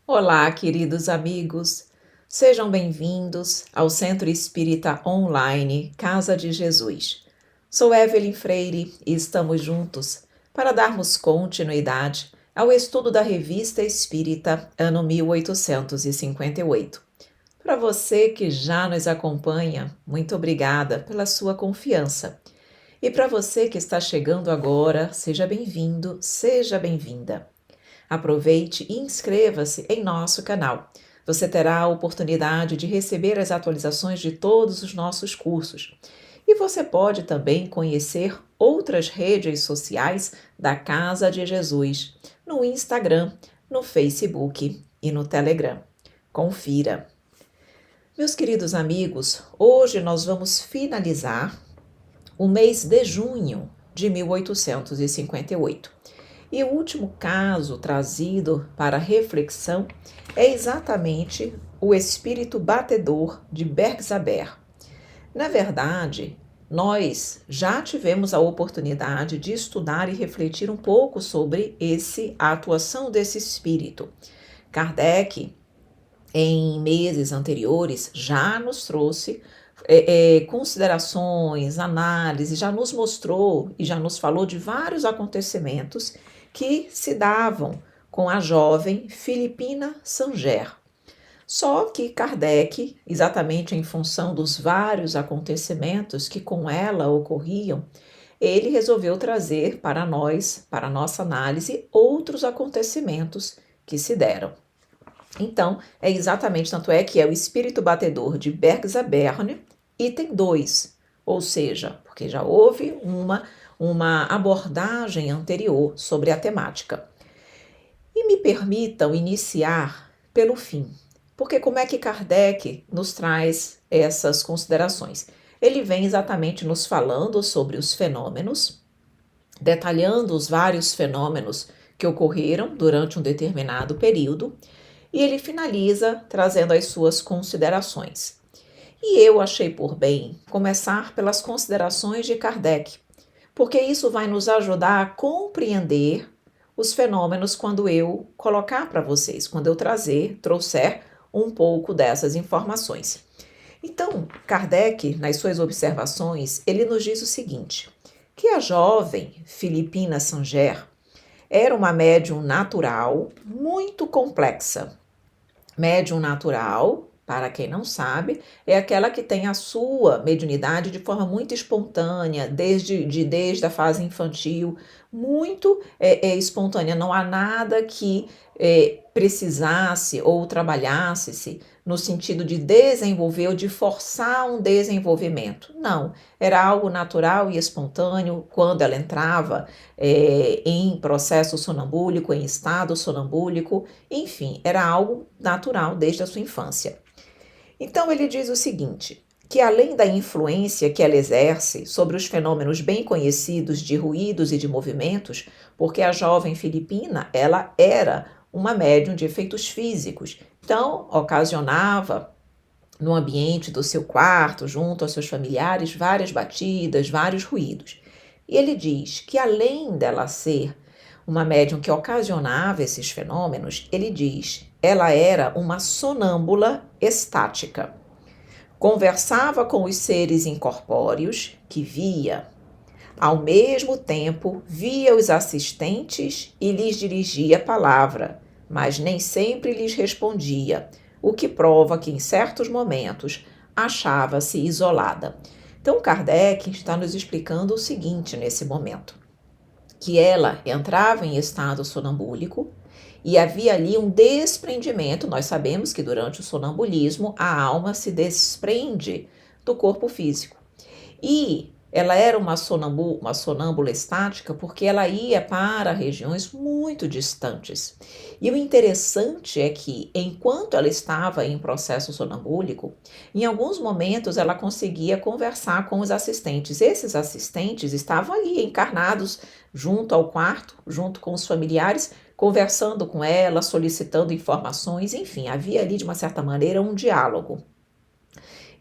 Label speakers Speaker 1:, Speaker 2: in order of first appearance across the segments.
Speaker 1: Olá, queridos amigos, sejam bem-vindos ao Centro Espírita Online Casa de Jesus. Sou Evelyn Freire e estamos juntos para darmos continuidade ao estudo da Revista Espírita, ano 1858. Para você que já nos acompanha, muito obrigada pela sua confiança. E para você que está chegando agora, seja bem-vindo, seja bem-vinda. Aproveite e inscreva-se em nosso canal. Você terá a oportunidade de receber as atualizações de todos os nossos cursos. E você pode também conhecer outras redes sociais da Casa de Jesus, no Instagram, no Facebook e no Telegram. Confira! Meus queridos amigos, hoje nós vamos finalizar o mês de junho de 1858. E o último caso trazido para reflexão é exatamente o espírito batedor de Bergzaber. Na verdade, nós já tivemos a oportunidade de estudar e refletir um pouco sobre a atuação desse espírito. Kardec, em meses anteriores, já nos trouxe considerações, análise, já nos mostrou e já nos falou de vários acontecimentos que se davam com a jovem Filipina Sanger. Só que Kardec, exatamente em função dos vários acontecimentos que com ela ocorriam, ele resolveu trazer para nós, para nossa análise, outros acontecimentos que se deram. Então, é exatamente, tanto é que é o espírito batedor de Bergzabern, item 2, ou seja, porque já houve uma abordagem anterior sobre a temática. E me permitam iniciar pelo fim, porque como é que Kardec nos traz essas considerações? Ele vem exatamente nos falando sobre os fenômenos, detalhando os vários fenômenos que ocorreram durante um determinado período, e ele finaliza trazendo as suas considerações. E eu achei por bem começar pelas considerações de Kardec, porque isso vai nos ajudar a compreender os fenômenos quando eu colocar para vocês, quando eu trouxer um pouco dessas informações. Então, Kardec, nas suas observações, ele nos diz o seguinte, que a jovem Filipina Sanger era uma médium natural muito complexa. Médium natural, para quem não sabe, é aquela que tem a sua mediunidade de forma muito espontânea, desde a fase infantil, muito espontânea. Não há nada que precisasse ou trabalhasse-se no sentido de desenvolver ou de forçar um desenvolvimento. Não, era algo natural e espontâneo quando ela entrava em processo sonambúlico, em estado sonambúlico, enfim, era algo natural desde a sua infância. Então ele diz o seguinte, que além da influência que ela exerce sobre os fenômenos bem conhecidos de ruídos e de movimentos, porque a jovem Filipina, ela era uma médium de efeitos físicos, então ocasionava no ambiente do seu quarto, junto aos seus familiares, várias batidas, vários ruídos. E ele diz que além dela ser uma médium que ocasionava esses fenômenos, ele diz, ela era uma sonâmbula estática. Conversava com os seres incorpóreos que via. Ao mesmo tempo, via os assistentes e lhes dirigia a palavra, mas nem sempre lhes respondia, o que prova que em certos momentos achava-se isolada. Então, Kardec está nos explicando o seguinte nesse momento, que ela entrava em estado sonambúlico e havia ali um desprendimento. Nós sabemos que durante o sonambulismo a alma se desprende do corpo físico. E ela era uma sonâmbula estática porque ela ia para regiões muito distantes. E o interessante é que, enquanto ela estava em processo sonambúlico, em alguns momentos ela conseguia conversar com os assistentes. Esses assistentes estavam ali encarnados junto ao quarto, junto com os familiares, conversando com ela, solicitando informações, enfim, havia ali de uma certa maneira um diálogo.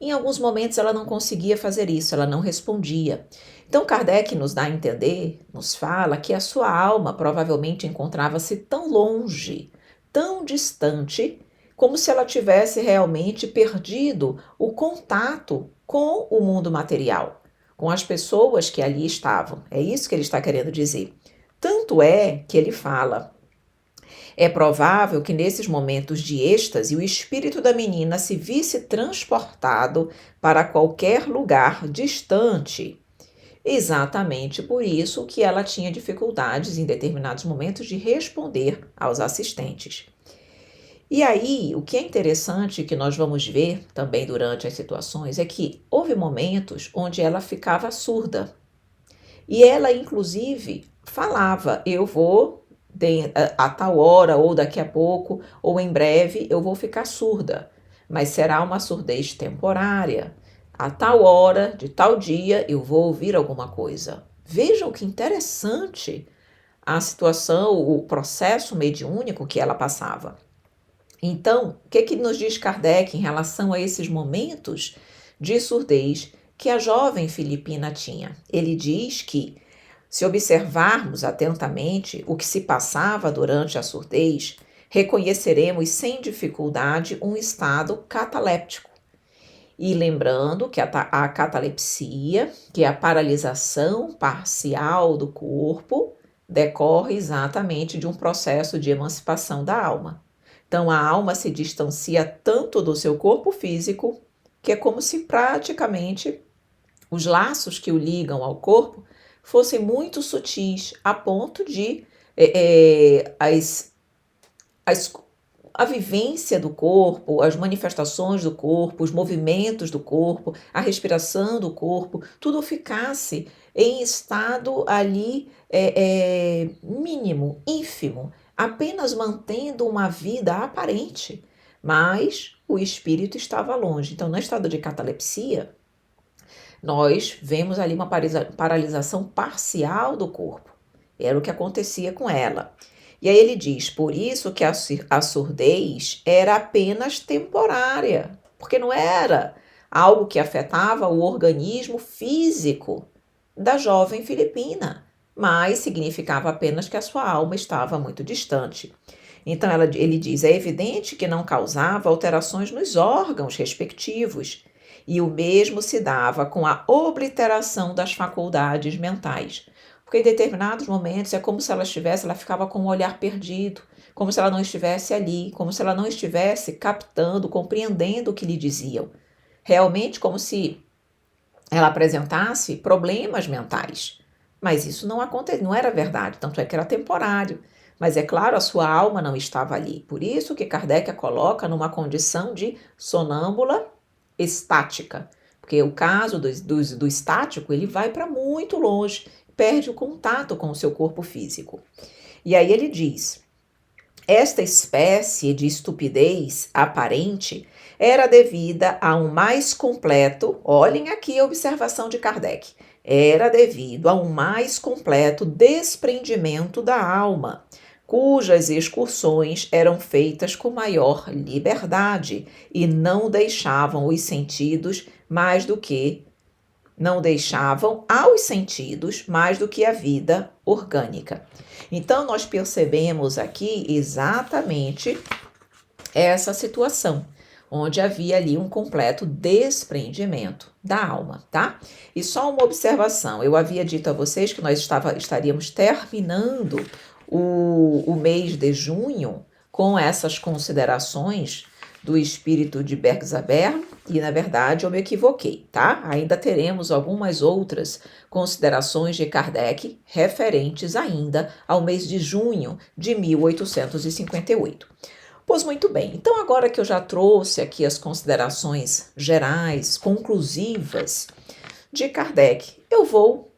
Speaker 1: Em alguns momentos ela não conseguia fazer isso, ela não respondia. Então Kardec nos dá a entender, nos fala que a sua alma provavelmente encontrava-se tão longe, tão distante, como se ela tivesse realmente perdido o contato com o mundo material, com as pessoas que ali estavam. É isso que ele está querendo dizer. Tanto é que ele fala: é provável que nesses momentos de êxtase o espírito da menina se visse transportado para qualquer lugar distante. Exatamente por isso que ela tinha dificuldades em determinados momentos de responder aos assistentes. E aí, o que é interessante que nós vamos ver também durante as situações é que houve momentos onde ela ficava surda. E ela, inclusive, falava: eu vou a tal hora, ou daqui a pouco, ou em breve, eu vou ficar surda. Mas será uma surdez temporária. A tal hora, de tal dia, eu vou ouvir alguma coisa. Vejam que interessante a situação, o processo mediúnico que ela passava. Então, o que nos diz Kardec em relação a esses momentos de surdez que a jovem filipina tinha? Ele diz que, se observarmos atentamente o que se passava durante a surdez, reconheceremos sem dificuldade um estado cataléptico. E lembrando que a catalepsia, que é a paralisação parcial do corpo, decorre exatamente de um processo de emancipação da alma. Então, a alma se distancia tanto do seu corpo físico, que é como se praticamente os laços que o ligam ao corpo fossem muito sutis, a ponto de a vivência do corpo, as manifestações do corpo, os movimentos do corpo, a respiração do corpo, tudo ficasse em estado ali mínimo, ínfimo, apenas mantendo uma vida aparente, mas o espírito estava longe. Então, no estado de catalepsia, nós vemos ali uma paralisação parcial do corpo. Era o que acontecia com ela. E aí ele diz: por isso que a surdez era apenas temporária, porque não era algo que afetava o organismo físico da jovem filipina, mas significava apenas que a sua alma estava muito distante. Então ele diz: é evidente que não causava alterações nos órgãos respectivos, e o mesmo se dava com a obliteração das faculdades mentais. Porque em determinados momentos é como se ela ficava com o olhar perdido, como se ela não estivesse ali, como se ela não estivesse captando, compreendendo o que lhe diziam. Realmente como se ela apresentasse problemas mentais. Mas isso não era verdade, tanto é que era temporário. Mas é claro, a sua alma não estava ali. Por isso que Kardec a coloca numa condição de sonâmbula estática. Porque o caso do estático, ele vai para muito longe, perde o contato com o seu corpo físico. E aí ele diz: esta espécie de estupidez aparente era devida a um mais completo, olhem aqui a observação de Kardec, era devido a um mais completo desprendimento da alma, cujas excursões eram feitas com maior liberdade e não deixavam aos sentidos mais do que a vida orgânica. Então, nós percebemos aqui exatamente essa situação, onde havia ali um completo desprendimento da alma, tá? E só uma observação, eu havia dito a vocês que nós estaríamos terminando o mês de junho com essas considerações do espírito de Bergzaber, e na verdade eu me equivoquei, tá? Ainda teremos algumas outras considerações de Kardec referentes ainda ao mês de junho de 1858. Pois muito bem, então agora que eu já trouxe aqui as considerações gerais, conclusivas de Kardec, eu vou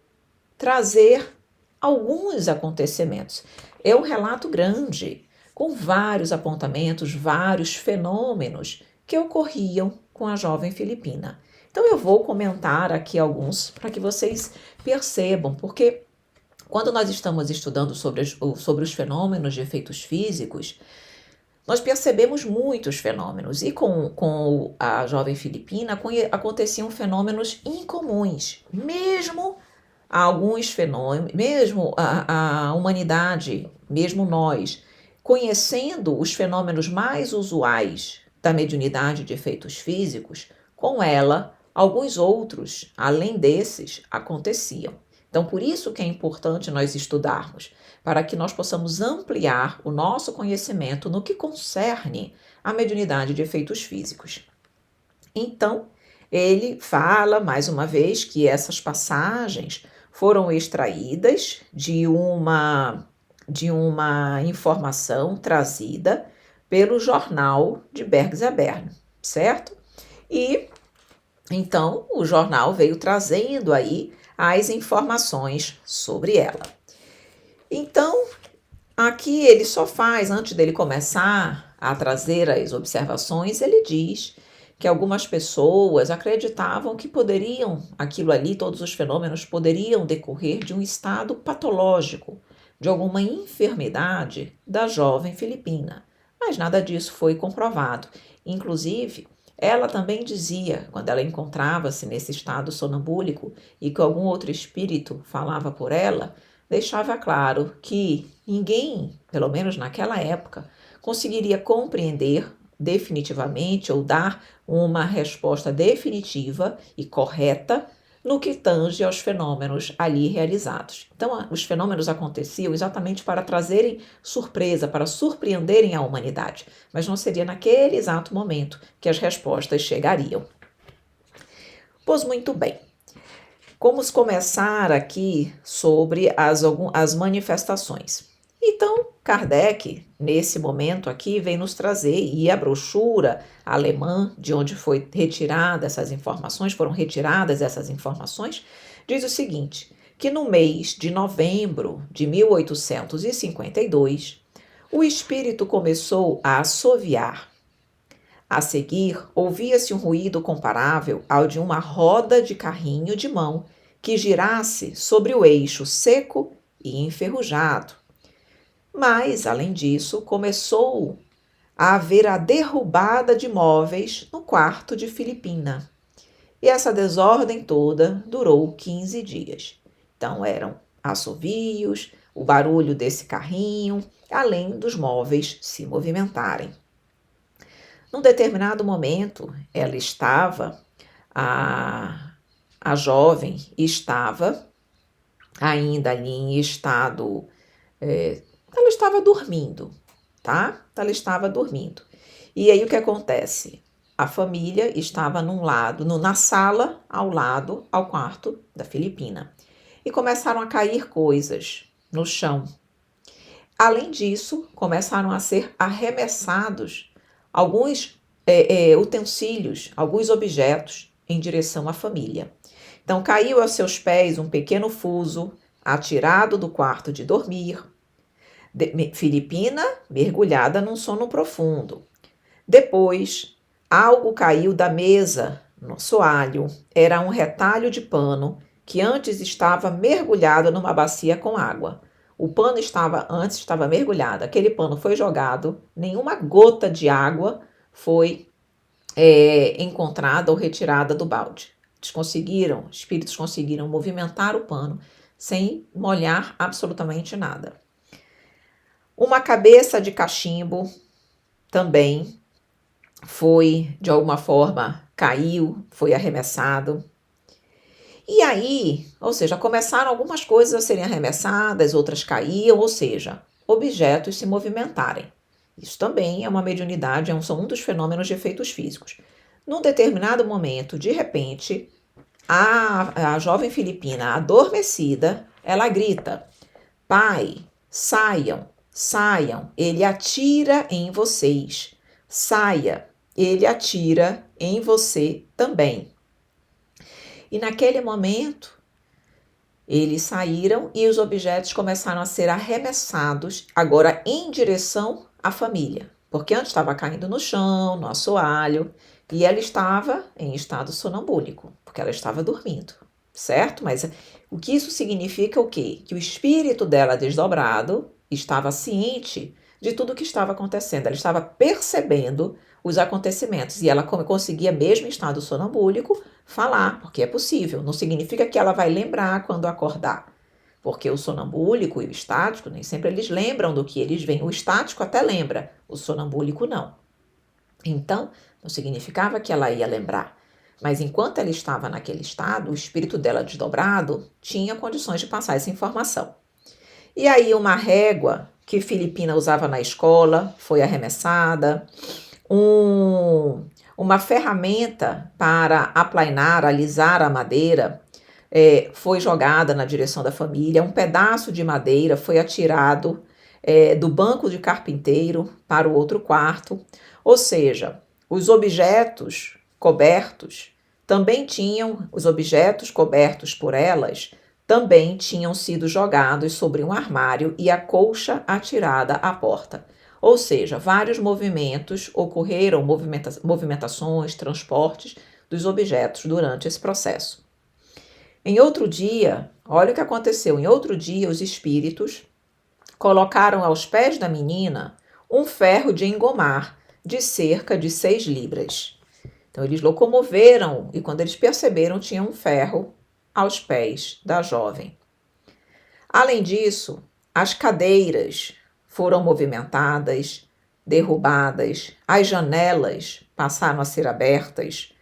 Speaker 1: trazer alguns acontecimentos. É um relato grande, com vários apontamentos, vários fenômenos que ocorriam com a jovem filipina. Então eu vou comentar aqui alguns para que vocês percebam, porque quando nós estamos estudando sobre os fenômenos de efeitos físicos, nós percebemos muitos fenômenos, e com a jovem filipina aconteciam fenômenos incomuns, mesmo alguns fenômenos, mesmo a humanidade, mesmo nós, conhecendo os fenômenos mais usuais da mediunidade de efeitos físicos, com ela, alguns outros, além desses, aconteciam. Então, por isso que é importante nós estudarmos, para que nós possamos ampliar o nosso conhecimento no que concerne à mediunidade de efeitos físicos. Então, ele fala, mais uma vez, que essas passagens foram extraídas de uma informação trazida pelo jornal de Bergsäbern, certo? E então o jornal veio trazendo aí as informações sobre ela. Então, aqui ele só faz, antes dele começar a trazer as observações, ele diz que algumas pessoas acreditavam que aquilo ali, todos os fenômenos poderiam decorrer de um estado patológico, de alguma enfermidade da jovem filipina. Mas nada disso foi comprovado. Inclusive, ela também dizia, quando ela encontrava-se nesse estado sonambúlico e que algum outro espírito falava por ela, deixava claro que ninguém, pelo menos naquela época, conseguiria compreender definitivamente ou dar uma resposta definitiva e correta no que tange aos fenômenos ali realizados. Então, os fenômenos aconteciam exatamente para trazerem surpresa, para surpreenderem a humanidade, mas não seria naquele exato momento que as respostas chegariam. Pois muito bem. Vamos começar aqui sobre as manifestações. Então, Kardec, nesse momento aqui, vem nos trazer, e a brochura alemã, de onde foram retiradas essas informações, diz o seguinte, que no mês de novembro de 1852, o espírito começou a assoviar. A seguir, ouvia-se um ruído comparável ao de uma roda de carrinho de mão que girasse sobre o eixo seco e enferrujado. Mas, além disso, começou a haver a derrubada de móveis no quarto de Filipina. E essa desordem toda durou 15 dias. Então, eram assovios, o barulho desse carrinho, além dos móveis se movimentarem. Num determinado momento, a jovem estava ainda ali em estado, ela estava dormindo, tá? Ela estava dormindo. E aí o que acontece? A família estava na sala ao quarto da Filipina. E começaram a cair coisas no chão. Além disso, começaram a ser arremessados alguns utensílios, alguns objetos em direção à família. Então, caiu aos seus pés um pequeno fuso, atirado do quarto de dormir. Filipina mergulhada num sono profundo. Depois, algo caiu da mesa no soalho. Era um retalho de pano que antes estava mergulhado numa bacia com água. O pano antes estava mergulhado, aquele pano foi jogado, nenhuma gota de água foi encontrada ou retirada do balde. Espíritos conseguiram movimentar o pano sem molhar absolutamente nada. Uma cabeça de cachimbo também foi, de alguma forma, caiu, foi arremessado. E aí, ou seja, começaram algumas coisas a serem arremessadas, outras caíam, ou seja, objetos se movimentarem. Isso também é uma mediunidade, são um dos fenômenos de efeitos físicos. Num determinado momento, de repente, a jovem filipina adormecida, ela grita, pai, saiam, saiam, ele atira em vocês. Saia, ele atira em você também. E naquele momento, eles saíram e os objetos começaram a ser arremessados, agora em direção à família. Porque antes estava caindo no chão, no assoalho, e ela estava em estado sonambúlico, porque ela estava dormindo, certo? Mas o que isso significa o quê? Que o espírito dela desdobrado estava ciente de tudo o que estava acontecendo. Ela estava percebendo os acontecimentos e ela conseguia, mesmo em estado sonambúlico, falar, porque é possível. Não significa que ela vai lembrar quando acordar. porque o sonambúlico e o estático, nem sempre eles lembram do que eles veem. O estático até lembra, o sonambúlico não. Então, não significava que ela ia lembrar. Mas enquanto ela estava naquele estado, o espírito dela desdobrado tinha condições de passar essa informação. E aí uma régua que Filipina usava na escola foi arremessada, uma ferramenta para aplainar, alisar a madeira, foi jogada na direção da família, um pedaço de madeira foi atirado do banco de carpinteiro para o outro quarto, ou seja, os objetos cobertos por elas também tinham sido jogados sobre um armário e a colcha atirada à porta. Ou seja, vários movimentos ocorreram, movimentações, transportes dos objetos durante esse processo. Em outro dia, olha o que aconteceu. Em outro dia, os espíritos colocaram aos pés da menina um ferro de engomar de cerca de 6 libras. Então, eles locomoveram e, quando eles perceberam, tinha um ferro aos pés da jovem. Além disso, as cadeiras foram movimentadas, derrubadas, as janelas passaram a ser abertas,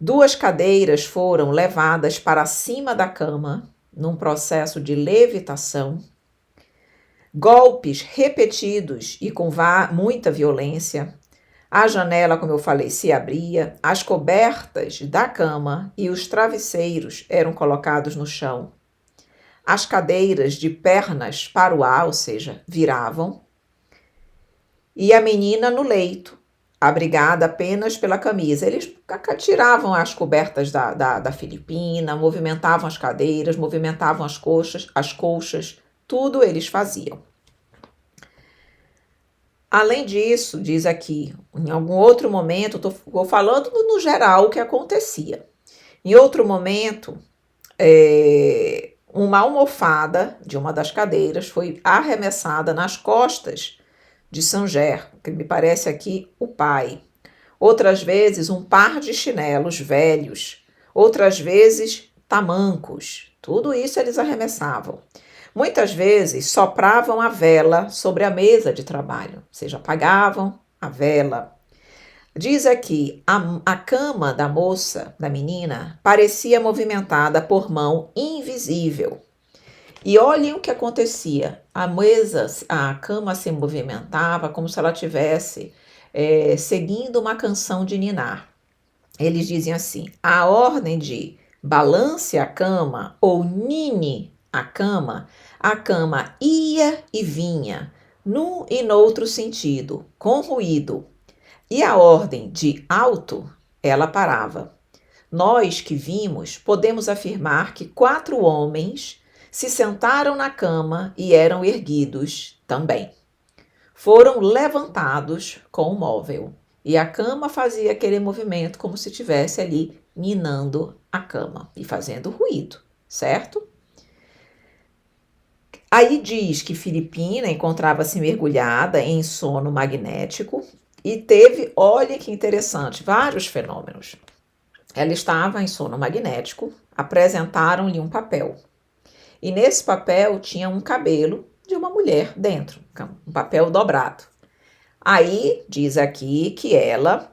Speaker 1: 2 cadeiras foram levadas para cima da cama, num processo de levitação, golpes repetidos e com muita violência. A janela, como eu falei, se abria, as cobertas da cama e os travesseiros eram colocados no chão. As cadeiras de pernas para o ar, ou seja, viravam, e a menina no leito, abrigada apenas pela camisa. Eles tiravam as cobertas da Filipina, movimentavam as cadeiras, movimentavam as colchas, tudo eles faziam. Além disso, diz aqui, em algum outro momento, estou falando no geral o que acontecia. Em outro momento, uma almofada de uma das cadeiras foi arremessada nas costas de Sanger, que me parece aqui o pai. Outras vezes, um par de chinelos velhos. Outras vezes, tamancos. Tudo isso eles arremessavam. Muitas vezes, sopravam a vela sobre a mesa de trabalho, ou seja, apagavam a vela. Diz aqui, a cama da moça, da menina, parecia movimentada por mão invisível. E olhem o que acontecia. A cama se movimentava como se ela estivesse seguindo uma canção de ninar. Eles dizem assim, a ordem de balance a cama ou nine a cama ia e vinha, num e noutro sentido, com ruído. E a ordem de alto, ela parava. Nós que vimos, podemos afirmar que 4 homens se sentaram na cama e eram erguidos também. Foram levantados com o móvel. E a cama fazia aquele movimento como se estivesse ali ninando a cama e fazendo ruído, certo? Aí diz que Filipina encontrava-se mergulhada em sono magnético e teve, olha que interessante, vários fenômenos. Ela estava em sono magnético, apresentaram-lhe um papel. E nesse papel tinha um cabelo de uma mulher dentro, um papel dobrado. Aí diz aqui que ela,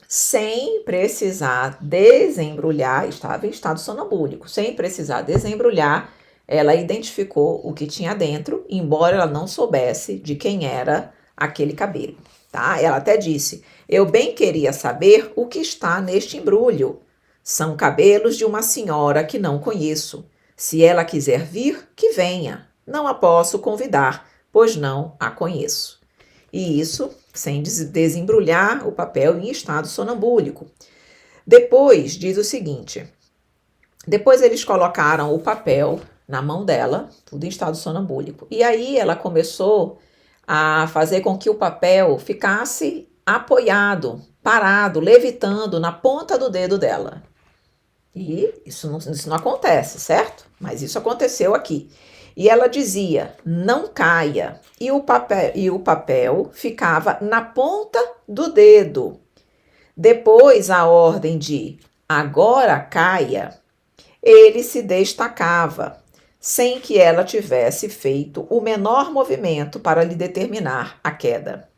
Speaker 1: sem precisar desembrulhar, estava em estado sonambúlico, sem precisar desembrulhar, ela identificou o que tinha dentro, embora ela não soubesse de quem era aquele cabelo, tá? Ela até disse, eu bem queria saber o que está neste embrulho. São cabelos de uma senhora que não conheço. Se ela quiser vir, que venha. Não a posso convidar, pois não a conheço. E isso sem desembrulhar o papel em estado sonambúlico. Depois diz o seguinte, depois eles colocaram o papel na mão dela, tudo em estado sonambúlico. E aí ela começou a fazer com que o papel ficasse apoiado, parado, levitando na ponta do dedo dela. E isso não acontece, certo? Mas isso aconteceu aqui. E ela dizia, não caia. E o papel ficava na ponta do dedo. Depois a ordem de agora caia, ele se destacava. sem que ela tivesse feito o menor movimento para lhe determinar a queda.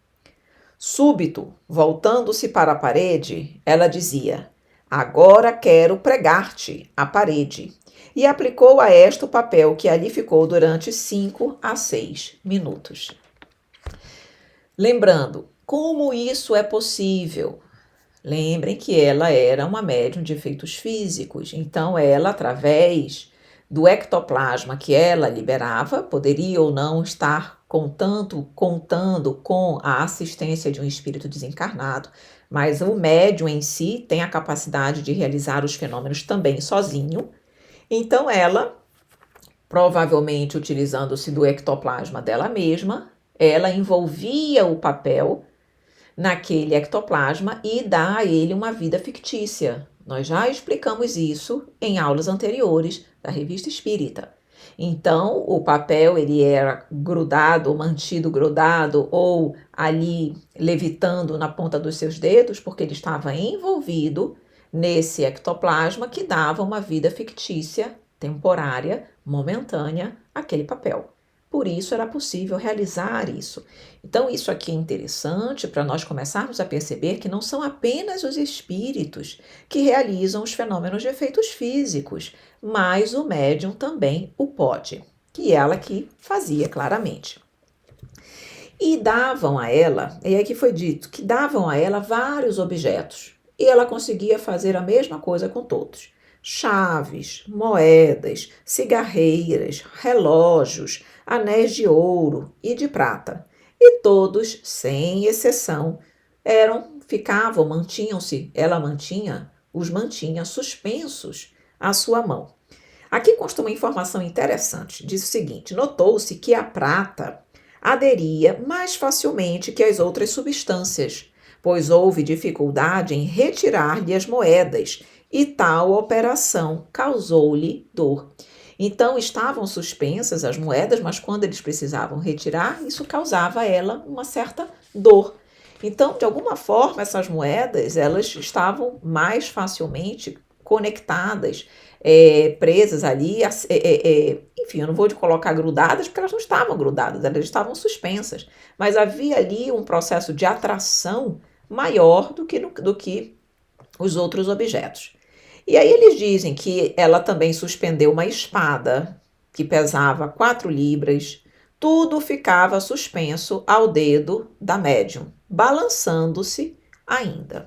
Speaker 1: Súbito, voltando-se para a parede, ela dizia: "Agora quero pregar-te a parede", e aplicou a esta o papel que ali ficou durante 5 a 6 minutos. Lembrando, como isso é possível? Lembrem que ela era uma médium de efeitos físicos, então ela, através do ectoplasma que ela liberava, poderia ou não estar contando com a assistência de um espírito desencarnado, mas o médium em si tem a capacidade de realizar os fenômenos também sozinho. Então ela, provavelmente utilizando-se do ectoplasma dela mesma, ela envolvia o papel naquele ectoplasma e dá a ele uma vida fictícia. Nós já explicamos isso em aulas anteriores da Revista Espírita. Então, o papel ele era grudado, mantido grudado ou ali levitando na ponta dos seus dedos, porque ele estava envolvido nesse ectoplasma que dava uma vida fictícia, temporária, momentânea, àquele papel. Por isso era possível realizar isso. Então, isso aqui é interessante para nós começarmos a perceber que não são apenas os espíritos que realizam os fenômenos de efeitos físicos, mas o médium também o pode, que ela que fazia claramente. E davam a ela, e aqui foi dito, que davam a ela vários objetos, e ela conseguia fazer a mesma coisa com todos. Chaves, moedas, cigarreiras, relógios, anéis de ouro e de prata. E todos, sem exceção, os mantinha suspensos à sua mão. Aqui consta uma informação interessante. Diz o seguinte: notou-se que a prata aderia mais facilmente que as outras substâncias, pois houve dificuldade em retirar-lhe as moedas, e tal operação causou-lhe dor. Então estavam suspensas as moedas, mas quando eles precisavam retirar, isso causava a ela uma certa dor. Então, de alguma forma, essas moedas elas estavam mais facilmente conectadas, presas ali, enfim, eu não vou colocar grudadas, porque elas não estavam grudadas, elas estavam suspensas, mas havia ali um processo de atração maior do que os outros objetos. E aí eles dizem que ela também suspendeu uma espada que pesava 4 libras, tudo ficava suspenso ao dedo da médium, balançando-se ainda.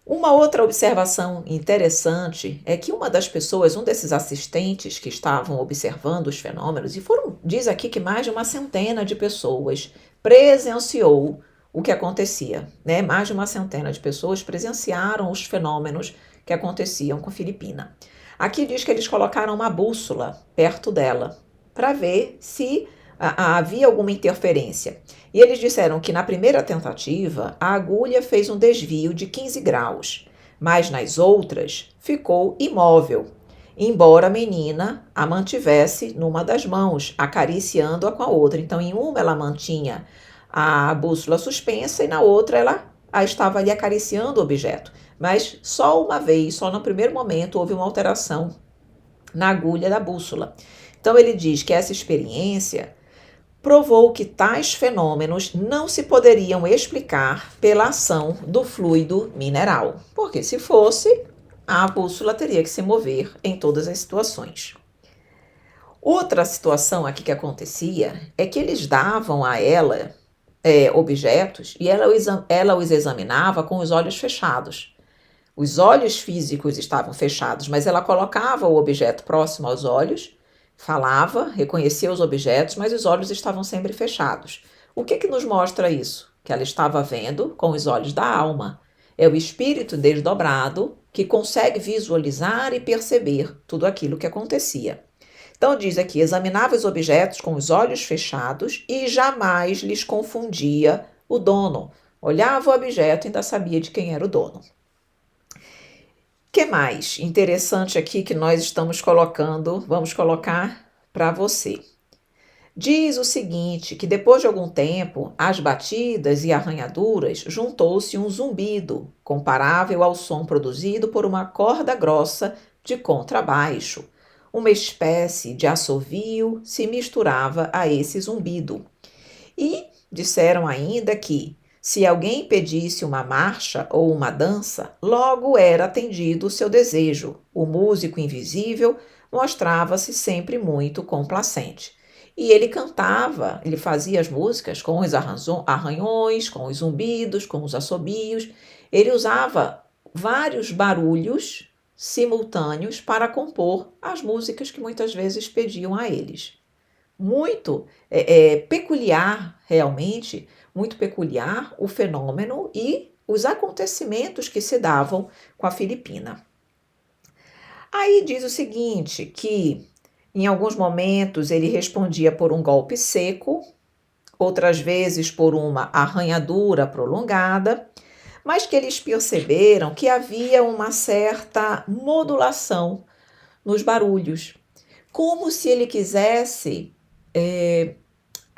Speaker 1: Uma outra observação interessante é que uma das pessoas, um desses assistentes que estavam observando os fenômenos, e diz aqui que mais de uma centena de pessoas presenciou o que acontecia, né? Mais de uma centena de pessoas presenciaram os fenômenos que aconteciam com Filipina. Aqui diz que eles colocaram uma bússola perto dela para ver se havia alguma interferência. E eles disseram que na primeira tentativa a agulha fez um desvio de 15 graus, mas nas outras ficou imóvel, embora a menina a mantivesse numa das mãos, acariciando-a com a outra. Então, em uma ela mantinha a bússola suspensa e na outra ela estava ali acariciando o objeto. Mas só uma vez, só no primeiro momento, houve uma alteração na agulha da bússola. Então, ele diz que essa experiência provou que tais fenômenos não se poderiam explicar pela ação do fluido mineral, porque se fosse, a bússola teria que se mover em todas as situações. Outra situação aqui que acontecia é que eles davam a ela objetos e ela os examinava com os olhos fechados. Os olhos físicos estavam fechados, mas ela colocava o objeto próximo aos olhos, falava, reconhecia os objetos, mas os olhos estavam sempre fechados. O que nos mostra isso? Que ela estava vendo com os olhos da alma. É o espírito desdobrado que consegue visualizar e perceber tudo aquilo que acontecia. Então diz aqui, examinava os objetos com os olhos fechados e jamais lhes confundia o dono. Olhava o objeto e ainda sabia de quem era o dono. O que mais interessante aqui que nós estamos colocando, vamos colocar para você. Diz o seguinte, que depois de algum tempo, às batidas e arranhaduras, juntou-se um zumbido, comparável ao som produzido por uma corda grossa de contrabaixo. uma espécie de assovio se misturava a esse zumbido. E disseram ainda que, se alguém pedisse uma marcha ou uma dança, logo era atendido o seu desejo. O músico invisível mostrava-se sempre muito complacente. E ele cantava, ele fazia as músicas com os arranhões, com os zumbidos, com os assobios. Ele usava vários barulhos simultâneos para compor as músicas que muitas vezes pediam a eles. Muito peculiar, realmente, muito peculiar o fenômeno e os acontecimentos que se davam com a Filipina. Aí diz o seguinte, que em alguns momentos ele respondia por um golpe seco, outras vezes por uma arranhadura prolongada, mas que eles perceberam que havia uma certa modulação nos barulhos, como se ele quisesse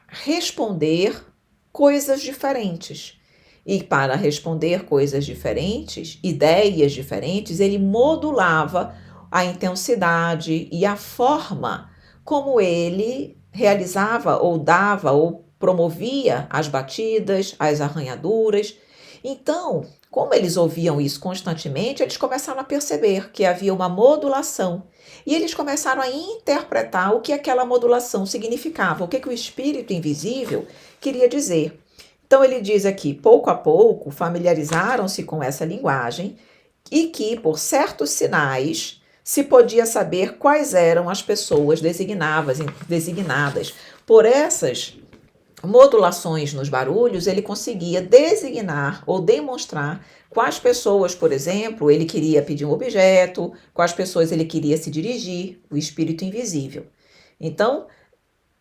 Speaker 1: responder coisas diferentes. E para responder coisas diferentes, ideias diferentes, ele modulava a intensidade e a forma como ele realizava ou dava ou promovia as batidas, as arranhaduras. Então, como eles ouviam isso constantemente, eles começaram a perceber que havia uma modulação. E eles começaram a interpretar o que aquela modulação significava, o que o espírito invisível queria dizer. Então ele diz aqui, pouco a pouco, familiarizaram-se com essa linguagem e que, por certos sinais, se podia saber quais eram as pessoas designadas. Por essas modulações nos barulhos, ele conseguia designar ou demonstrar quais pessoas, por exemplo, ele queria pedir um objeto, quais pessoas ele queria se dirigir, o espírito invisível. Então,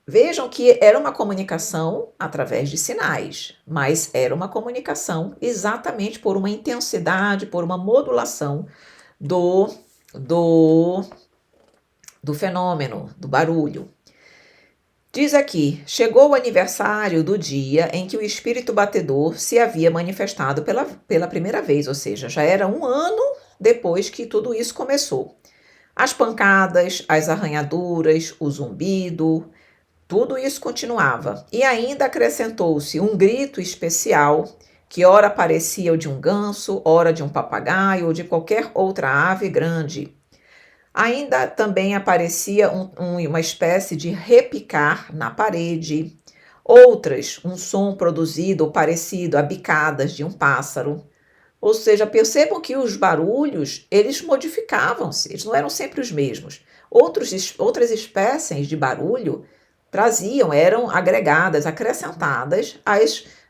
Speaker 1: vejam que era uma comunicação através de sinais, mas era uma comunicação exatamente por uma intensidade, por uma modulação do fenômeno, do barulho. Diz aqui, chegou o aniversário do dia em que o espírito batedor se havia manifestado pela primeira vez, ou seja, já era 1 ano depois que tudo isso começou. As pancadas, as arranhaduras, o zumbido, tudo isso continuava. E ainda acrescentou-se um grito especial, que ora parecia o de um ganso, ora de um papagaio ou de qualquer outra ave grande. Ainda também aparecia uma espécie de repicar na parede, outras, um som produzido ou parecido a bicadas de um pássaro. Ou seja, percebam que os barulhos, eles modificavam-se, eles não eram sempre os mesmos. Outras espécies de barulho eram agregadas, acrescentadas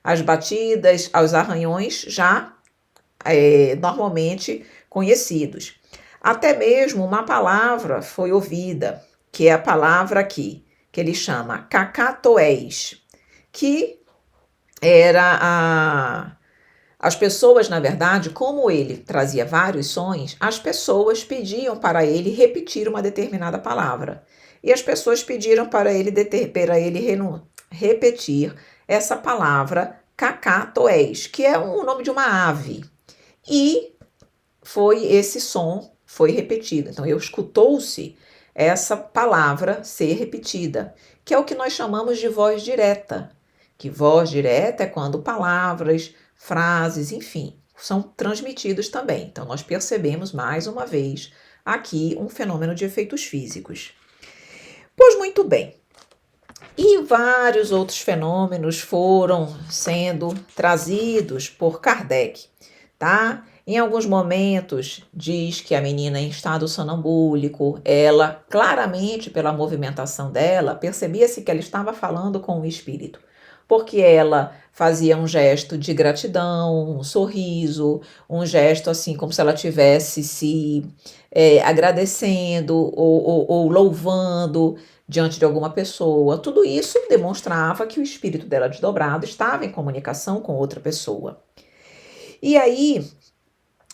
Speaker 1: às batidas, aos arranhões já normalmente conhecidos. Até mesmo uma palavra foi ouvida, que é a palavra aqui, que ele chama cacatoés, que era as pessoas, na verdade, como ele trazia vários sons, as pessoas pediam para ele repetir uma determinada palavra. E as pessoas pediram para ele repetir essa palavra cacatoés, que é o nome de uma ave. E esse som foi repetido. Então, escutou-se essa palavra ser repetida, que é o que nós chamamos de voz direta. Que voz direta é quando palavras, frases, enfim, são transmitidos também. Então, nós percebemos mais uma vez aqui um fenômeno de efeitos físicos. Pois muito bem. E vários outros fenômenos foram sendo trazidos por Kardec, tá? Em alguns momentos, diz que a menina em estado sonambúlico, ela, claramente pela movimentação dela, percebia-se que ela estava falando com o espírito, porque ela fazia um gesto de gratidão, um sorriso, um gesto assim como se ela estivesse se agradecendo ou louvando diante de alguma pessoa. Tudo isso demonstrava que o espírito dela desdobrado estava em comunicação com outra pessoa. E aí,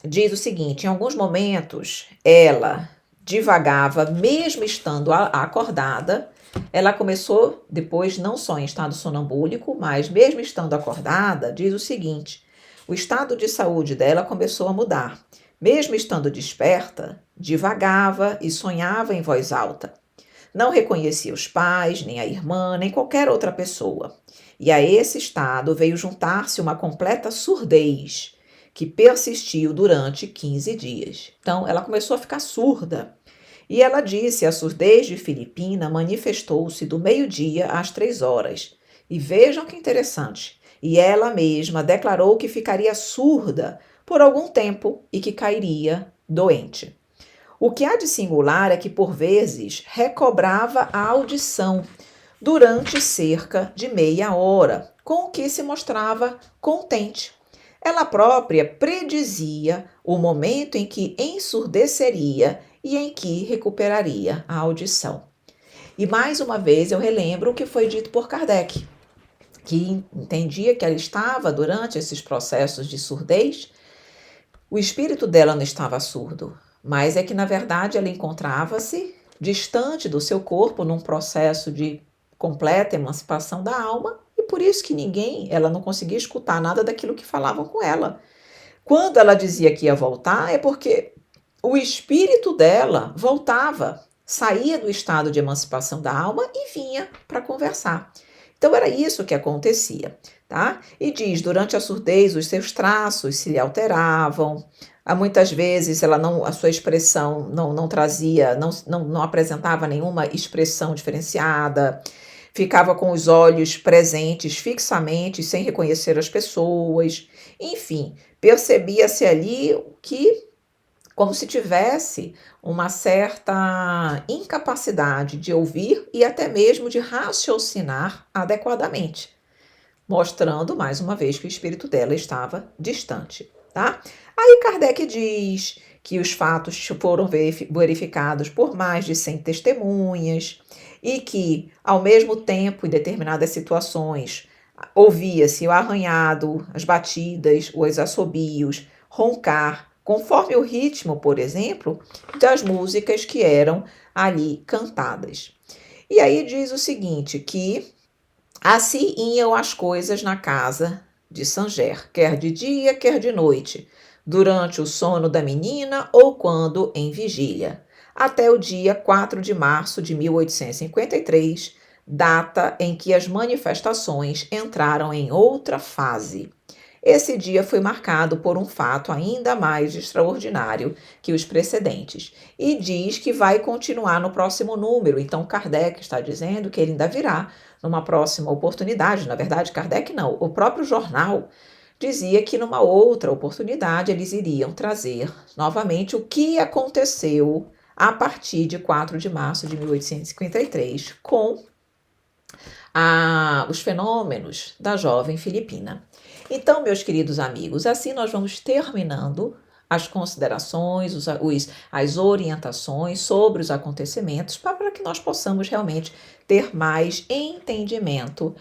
Speaker 1: diz o seguinte, em alguns momentos, ela divagava, mesmo estando acordada. Ela começou depois não só em estado sonambúlico, mas mesmo estando acordada, diz o seguinte, o estado de saúde dela começou a mudar. Mesmo estando desperta, divagava e sonhava em voz alta. Não reconhecia os pais, nem a irmã, nem qualquer outra pessoa. E a esse estado veio juntar-se uma completa surdez, que persistiu durante 15 dias. Então, ela começou a ficar surda. E ela disse: a surdez de Filipina manifestou-se do meio-dia às 3 horas. E vejam que interessante. E ela mesma declarou que ficaria surda por algum tempo e que cairia doente. O que há de singular é que, por vezes, recobrava a audição durante cerca de meia hora, com o que se mostrava contente. Ela própria predizia o momento em que ensurdeceria e em que recuperaria a audição. E mais uma vez eu relembro o que foi dito por Kardec, que entendia que ela estava durante esses processos de surdez. O espírito dela não estava surdo, mas é que, na verdade, ela encontrava-se distante do seu corpo num processo de completa emancipação da alma, e por isso que ela não conseguia escutar nada daquilo que falavam com ela. Quando ela dizia que ia voltar, é porque o espírito dela voltava, saía do estado de emancipação da alma e vinha para conversar. Então era isso que acontecia, tá? E diz: durante a surdez os seus traços se lhe alteravam. Muitas vezes a sua expressão não trazia, não apresentava nenhuma expressão diferenciada. Ficava com os olhos presentes fixamente, sem reconhecer as pessoas. Enfim, percebia-se ali que como se tivesse uma certa incapacidade de ouvir e até mesmo de raciocinar adequadamente, mostrando mais uma vez que o espírito dela estava distante, tá? Aí Kardec diz que os fatos foram verificados por mais de 100 testemunhas e que, ao mesmo tempo, em determinadas situações, ouvia-se o arranhado, as batidas, os assobios, roncar, conforme o ritmo, por exemplo, das músicas que eram ali cantadas. E aí diz o seguinte, que assim iam as coisas na casa de Sanger, quer de dia, quer de noite, durante o sono da menina ou quando em vigília, até o dia 4 de março de 1853, data em que as manifestações entraram em outra fase. Esse dia foi marcado por um fato ainda mais extraordinário que os precedentes e diz que vai continuar no próximo número. Então, Kardec está dizendo que ele ainda virá numa próxima oportunidade. Na verdade, Kardec não, o próprio jornal dizia que numa outra oportunidade eles iriam trazer novamente o que aconteceu a partir de 4 de março de 1853 com os fenômenos da jovem Filipina. Então, meus queridos amigos, assim nós vamos terminando as considerações, as orientações sobre os acontecimentos para que nós possamos realmente ter mais entendimento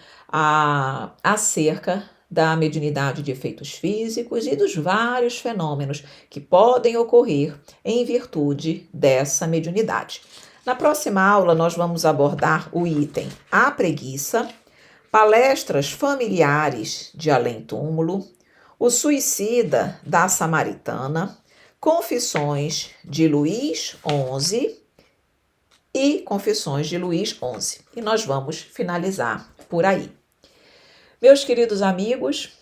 Speaker 1: acerca da mediunidade de efeitos físicos e dos vários fenômenos que podem ocorrer em virtude dessa mediunidade. Na próxima aula, nós vamos abordar o item A Preguiça, palestras familiares de além-túmulo, o suicida da Samaritana, Confissões de Luís XI e Confissões de Luís XI. E nós vamos finalizar por aí. Meus queridos amigos,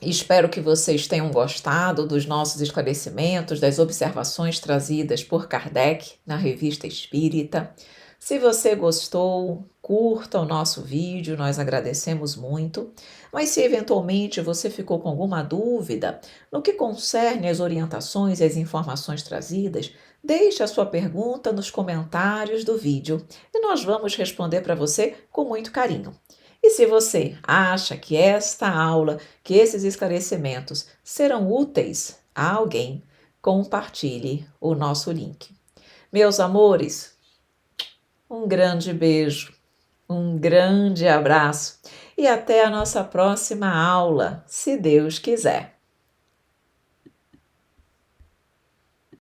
Speaker 1: espero que vocês tenham gostado dos nossos esclarecimentos, das observações trazidas por Kardec na Revista Espírita. Se você gostou, curta o nosso vídeo, nós agradecemos muito. Mas se eventualmente você ficou com alguma dúvida no que concerne as orientações e as informações trazidas, deixe a sua pergunta nos comentários do vídeo e nós vamos responder para você com muito carinho. E se você acha que esta aula, que esses esclarecimentos serão úteis a alguém, compartilhe o nosso link. Meus amores, um grande beijo, um grande abraço e até a nossa próxima aula, se Deus quiser.